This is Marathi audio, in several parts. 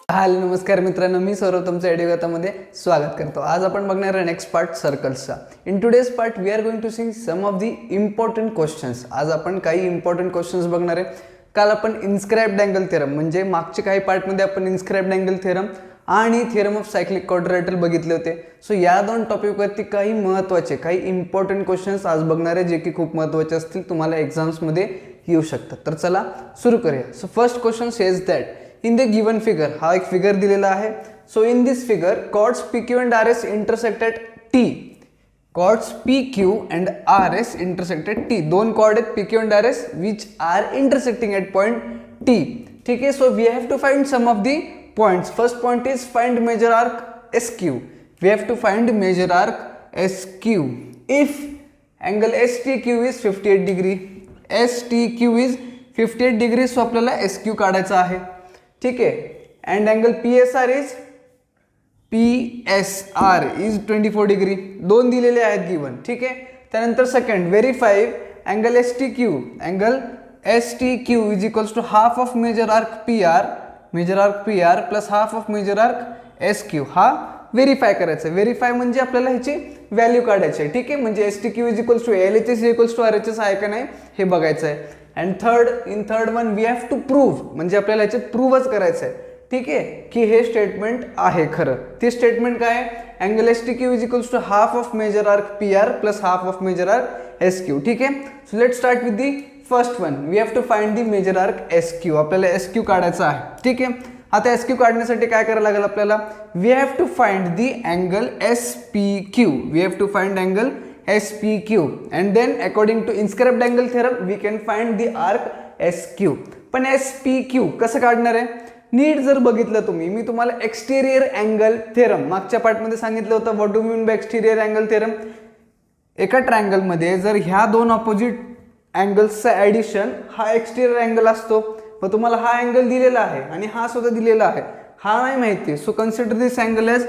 हॅलो नमस्कार मित्रांनो, मी सौरभ तुमचं एडिओगातामध्ये स्वागत करतो. आज आपण बघणार आहे नेक्स्ट पार्ट सर्कल्सचा. In today's part we are going to see some of the important questions. आज आपण काही इम्पॉर्टंट क्वेश्चन्स बघणार आहे. काल आपण इन्स्क्राइब्ड अँगल थेरम म्हणजे मागच्या काही पार्टमध्ये आपण इन्स्क्राइब्ड अँगल थेरम आणि थेरम ऑफ सायक्लिक क्वाड्रिलेटरल बघितले होते. सो या दोन टॉपिकवरती काही महत्त्वाचे काही इम्पॉर्टंट क्वेश्चन्स आज बघणार आहे, जे की खूप महत्त्वाचे असतील, तुम्हाला एक्झाम्समध्ये येऊ शकतात. तर चला सुरू करूया. So first question says that in the given figure, हा एक फिगर दिलेला आहे. So in this figure chords PQ and RS intersect at T. Chords PQ and RS intersect at T. दोन कॉर्ड आहेत PQ and RS which are intersecting at point T. ठीक है. So we have to find some of the points. First point is find major arc SQ. We have to find major arc SQ. If angle STQ is 58 degree, STQ is 58 degree, so आपल्याला SQ काढायचा आहे. ठीक आहे. And angle PSR is 24 degree. दोन दिलेले आहेत गिवन. ठीक आहे. त्यानंतर second verify angle STQ. Angle STQ is equals to half of major arc PR plus half of major arc SQ. हा व्हेरीफाय करायचा आहे. व्हेरीफाय म्हणजे आपल्याला ह्याची व्हॅल्यू काढायची आहे. ठीक आहे. म्हणजे STQ is equals to LHS equals to RHS आहे का नाही हे बघायचं आहे. And third one we have to prove, म्हणजे आपल्याला ह्याच्यात प्रूव्हच करायचं आहे. ठीक आहे, की हे स्टेटमेंट आहे खरं. ते स्टेटमेंट काय आहे? Angle STQ is equals to half of major arc PR plus half of major arc SQ. ठीक आहे. So let start with the first one. We have to find the major arc SQ. आपल्याला SQ काढायचा आहे. ठीक आहे. आता SQ काढण्यासाठी काय करायला लागेल आपल्याला? We have to find the angle SPQ. We have to find angle SPQ and then according to inscribed angle theorem we can find the arc SQ. पण SPQ कसं काढणार आहे? नीट जर बघितलं तुम्ही, मी तुम्हाला एक्सटेरियर अँगल थेरम मागच्या पार्टमध्ये सांगितलं होतं. What do mean by exterior angle theorem? एका ट्रायंगलमध्ये जर ह्या दोन ऑपोजिट अँगल्सचा ॲडिशन हा एक्सटेरियर अँगल असतो. मग तुम्हाला हा अँगल दिलेला आहे आणि हा सुद्धा दिलेला आहे, हा नाही माहिती. So consider this angle as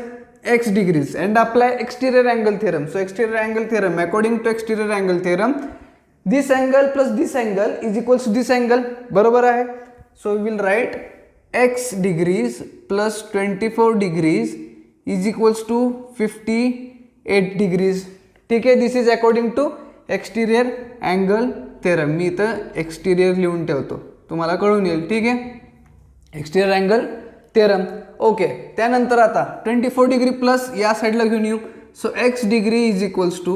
x degrees and apply exterior angle theorem. So exterior angle theorem, according to exterior angle theorem, this angle plus this angle is equals to this angle. बरोबर आहे. So we will write x degrees plus 24 degrees is equals to 58 degrees. ठीक आहे. This is according to exterior angle theorem. मी इथं एक्सटिरियर लिहून ठेवतो, तुम्हाला कळून येईल. ठीक आहे. Exterior angle theorem. ओके. त्यानंतर आता 24 डिग्री प्लस या साईडला घेऊन येऊ. So x degree is equals to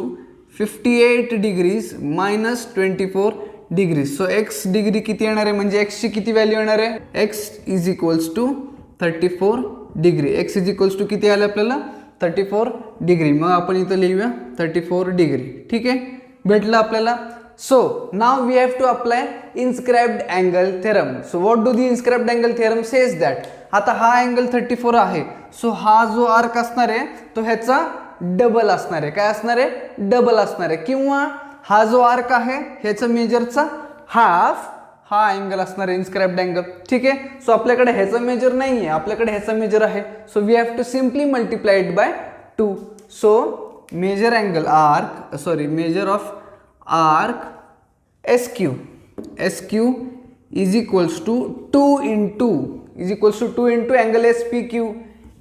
58 degrees minus 24 degrees. So x degree किती येणार आहे, म्हणजे x ची किती व्हॅल्यू येणार आहे? x is equals to 34 degree. x is equals to किती आलं आपल्याला? 34 डिग्री. मग आपण इथं लिहूया 34 डिग्री. ठीक आहे. भेटलं आपल्याला. So now we have to apply inscribed angle theorem. So what do the inscribed angle theorem says that? आता हा अँगल 34 आहे. सो हा जो आर्क असणार आहे तो ह्याचा डबल असणार आहे. काय असणार आहे? डबल असणार आहे. किंवा हा जो आर्क आहे ह्याचा मेजरचा हाफ हा अँगल असणार आहे, इन्स्क्राइब्ड अँगल. ठीक आहे. सो आपल्याकडे ह्याचा मेजर नाही आहे, आपल्याकडे ह्याचा मेजर आहे. So we have to simply multiply it by 2. So major angle major of arc SQ is equals to 2 into angle SPQ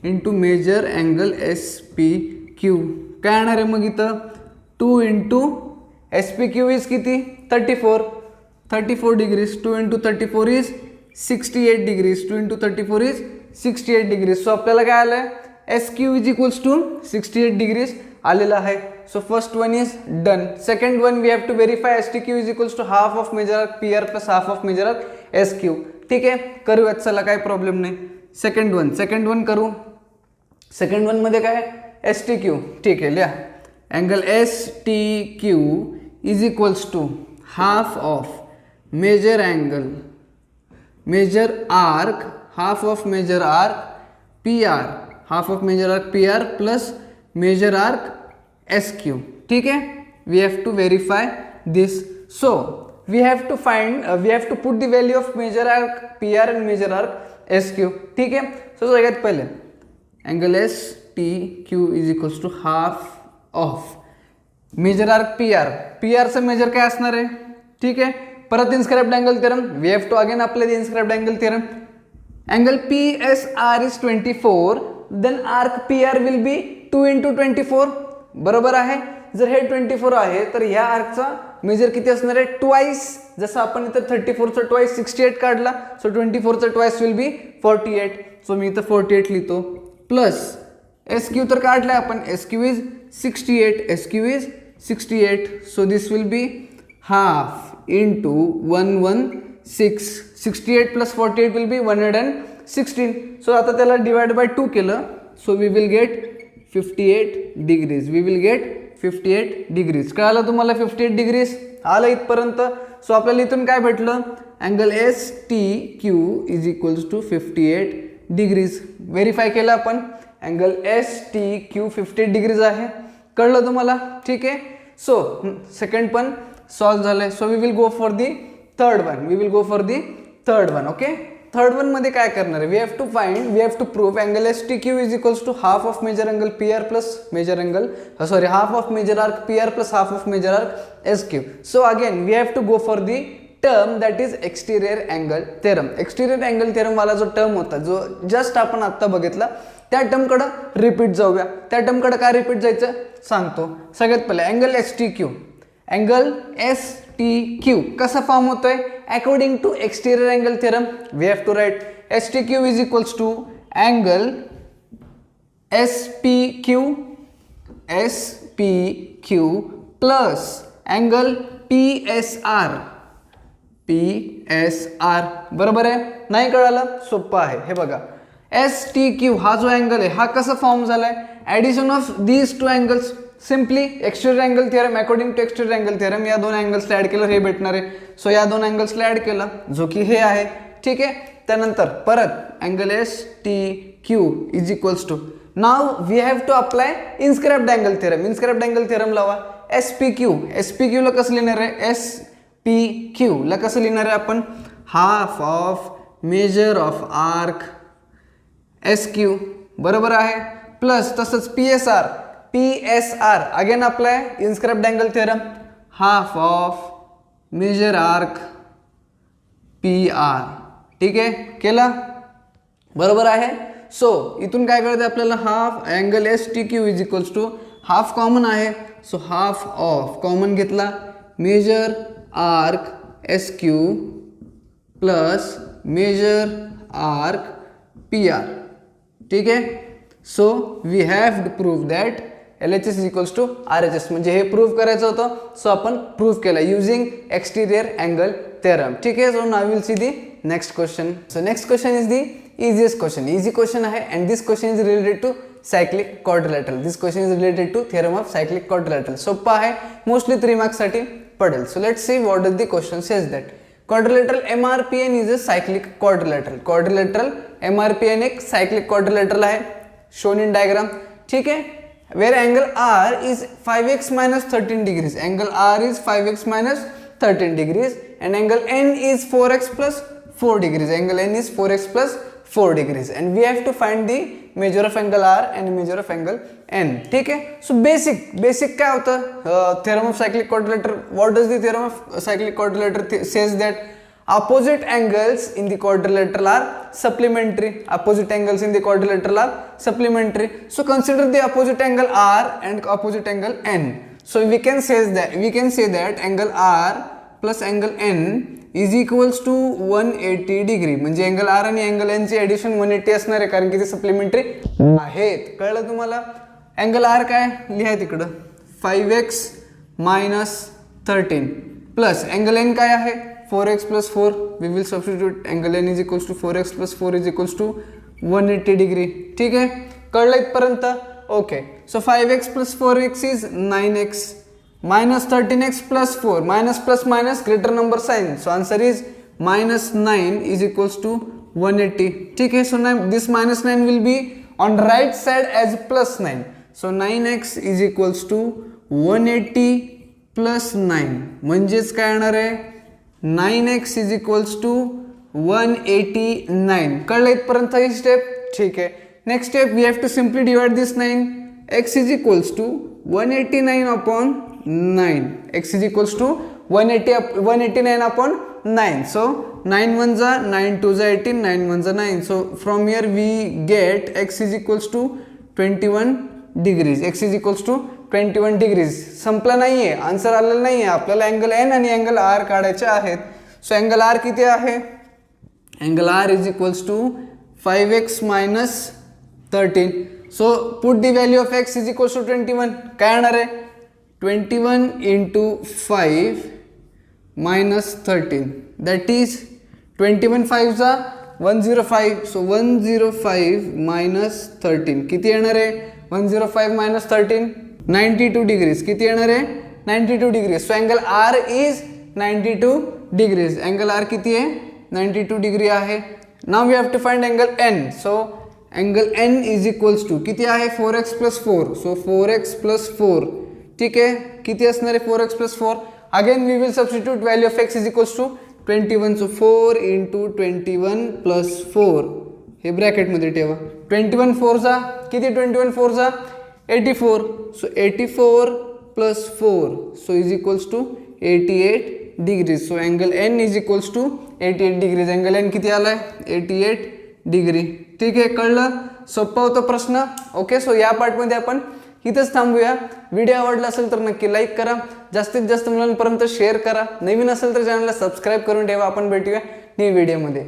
into major angle SPQ. काय येणार आहे मग इथं? 2 into SPQ is किती? 34 degrees. 2 into 34 is 68 degrees. 2 into 34 is 68 degrees. So आपल्याला काय आलं आहे? SQ is equals to 68 degrees आलेला आहे. So first one is done. Second one we have to verify STQ is equals to half of major arc PR plus half of major arc SQ. ठीक आहे. करूयात, चला काय प्रॉब्लेम नाही. सेकंड वन करू. सेकंड वन मध्ये काय? STQ. ठीक आहे, लिहा. Angle STQ is equals to half of major arc half of major arc PR plus major arc SQ. ठीक है. We have to verify this. So we have to put the value of major arc PR and major arc SQ. ठीक है. सो सगळ्यात पहिले angle STQ is equals to half of major arc PR चं मेजर काय असणार आहे? ठीक आहे. परत inscribed angle theorem. We have to again apply the inscribed angle theorem. angle PSR is 24, then arc PR will be 2 into 24. बरोबर आहे. जर हे 24 आहे तर ह्या आर्कचा मेजर किती असणार आहे? ट्वाइस. जसं आपण इथं 34चा ट्वाइस 68 काढला, सो 24चा ट्वाइस विल बी 48. सो मी इथं 48 लिहितो. प्लस एस क्यू तर काढलाय आपण, S Q is 68, S Q is 68. So this will be half into 116. 68 plus 48 will be 116. So आता त्याला डिवाइड बाय 2 केलं, so we will get 58 degrees. We will get 58 degrees. कळालं तुम्हाला? 58 डिग्रीज आलं इथपर्यंत. सो आपल्याला इथून काय भेटलं? Angle S T Q is equals to 58 degrees. Verify केलं आपण. Angle S T Q 58 degrees आहे. कळलं तुम्हाला? ठीक आहे. सो सेकंड पण सॉल्व झालंय. So we will go for the third one. We will go for the third one. Okay. Third one मध्ये काय करणार आहे? We have to prove angle S T Q is equals to half of major angle P R plus major angle half of major arc P R plus half of major arc S Q. So again we have to go for the term that is exterior angle theorem. Exterior angle theorem वाला जो टर्म होता, जो जस्ट आपण आत्ता बघितला, त्या टर्मकडं रिपीट जाऊया. त्या टर्मकडं काय रिपीट जायचं सांगतो. सगळ्यात पहिले angle S T Q. Angle S T Q कसा फॉर्म होतोय? According to exterior angle theorem we have to write S T Q is equals to angle S P Q plus angle P S R. बरोबर आहे? नाही कळालं? सोपं आहे. हे बघा, एस टी क्यू हा जो अँगल आहे हा कसा फॉर्म झालाय? Addition of these two angles. Simply exterior angle theorem, according to exterior angle theorem या दोन अँगल्सला ॲड केलं, हे भेटणार आहे. सो या दोन अँगल्सला ॲड केलं, जो की हे आहे. ठीक आहे. त्यानंतर परत angle S T Q is equals to, नाव we have to apply inscribed angle theorem. Inscribed angle theorem लावा. एस पी क्यूला कसं लिहिणार आहे? एस पी क्यूला कसं लिहिणार आहे आपण? Half of major of arc S Q. बरोबर आहे. प्लस तसंच P S R again apply inscribed angle theorem, half of major arc P R. ठीक आहे. केला? बरोबर आहे. सो इथून काय करायचं आपल्याला? Half angle S T Q is equals to, half common आहे, सो हाफ ऑफ कॉमन घेतला, major arc S Q plus major arc P R. ठीक आहे. So we have to prove that LHS is equals to RHS. म्हणजे हे प्रूव्ह करायचं होतं, सो आपण प्रूव्ह केलं युझिंग एक्सटिरियर अँगल थेरम. ठीक आहे. So now will see the next question. So next question is the easiest question. Easy question आहे and this question is related to cyclic quadrilateral. This question is related to theorem of cyclic quadrilateral. सोपं आहे, मोस्टली 3 मार्क्ससाठी पडेल. So let's see what is the question says that quadrilateral MRPN is a cyclic quadrilateral. quadrilateral MRPN एक cyclic quadrilateral है, shown in diagram. ठीक है. Where angle R is 5x minus 13 degrees. Angle R is 5x minus 13 degrees and angle N is 4x plus 4 degrees. Angle N is 4x plus 4 degrees and we have to find the measure of angle R and measure of angle N. ठीक है. So basic क्या होता है? Theorem of cyclic quadrilateral. What does the theorem of cyclic quadrilateral says that opposite angles in the quadrilateral are supplementary. Opposite angles in the quadrilateral are supplementary. So consider the opposite angle R and opposite angle N. So we can say that angle R plus angle N is equals to 180 degree. म्हणजे अँगल आर आणि अँगल एन ची ऍडिशन 180 असणार आहे, कारण की ते सप्लिमेंटरी आहेत. कळलं तुम्हाला? अँगल आर काय लिहा तिकडं, 5x minus 13 plus angle N काय आहे, 4x plus 4. We will substitute angle N is equals to 4x plus 4 is equals to 180 degree. ठीक आहे. कळलं इथपर्यंत? Okay. So 5x plus 4x is 9x minus 13x plus 4, minus plus minus greater number sign, so answer is minus 9 is equals to 180. ठीक है. So this minus 9 will be on right side as plus 9, so 9x is equals to 180 plus 9. म्हणजेच काय येणार आहे, 9x is equals to 189. कळलं इथपर्यंत ही स्टेप? ठीक आहे. Next step, we have to simply divide this 9. x is equals to 189 upon 9. x is equals to 189 upon 9. So 9 1 जा 9 2 जा 18, 9 1 जा 9. So from here we get x is equals to 21 degrees. x is equals to 21 degrees. संपला नाही आहे, आन्सर आलेला नाही आहे. आपल्याला अँगल एन आणि अँगल आर काढायचे आहेत. सो अँगल आर किती आहे? Angle R is equals to 5x minus 13. So put the value of x is equals to 21. काय येणार आहे? 21 into 5 minus 13. That is 21 5 जा 105. So 105 minus 13. किती येणार आहे? 105 minus 13 92 degrees. किती येणार आहे? 92 degrees. So angle R is 92 degrees. Angle R किती आहे? 92 degree आहे. Now we have to find angle N. So angle N is equals to किती आहे? 4x plus 4. So 4x plus 4. ठीक आहे. किती असणार आहे? 4x plus 4. Again we will substitute value of x is equals to 21. So 4 into 21 plus 4. हे ब्रॅकेट मध्ये ठेवा. 21 4 जा किती? 21 4 जा 84. So 84 plus 4. So is equals to 88 degrees. So angle N is equals to 88 degrees. Angle N किती आलाय? 88 डिग्री. ठीक आहे, कळलं? सोपा होता प्रश्न. ओके, सो या पार्टमध्ये आपण इथंच थांबूया. व्हिडिओ आवडला असेल तर नक्की लाईक करा, जास्तीत जास्त मुलांपर्यंत शेअर करा. नवीन असेल तर चॅनलला सबस्क्राईब करून ठेवा. आपण भेटूया न्यू व्हिडिओमध्ये.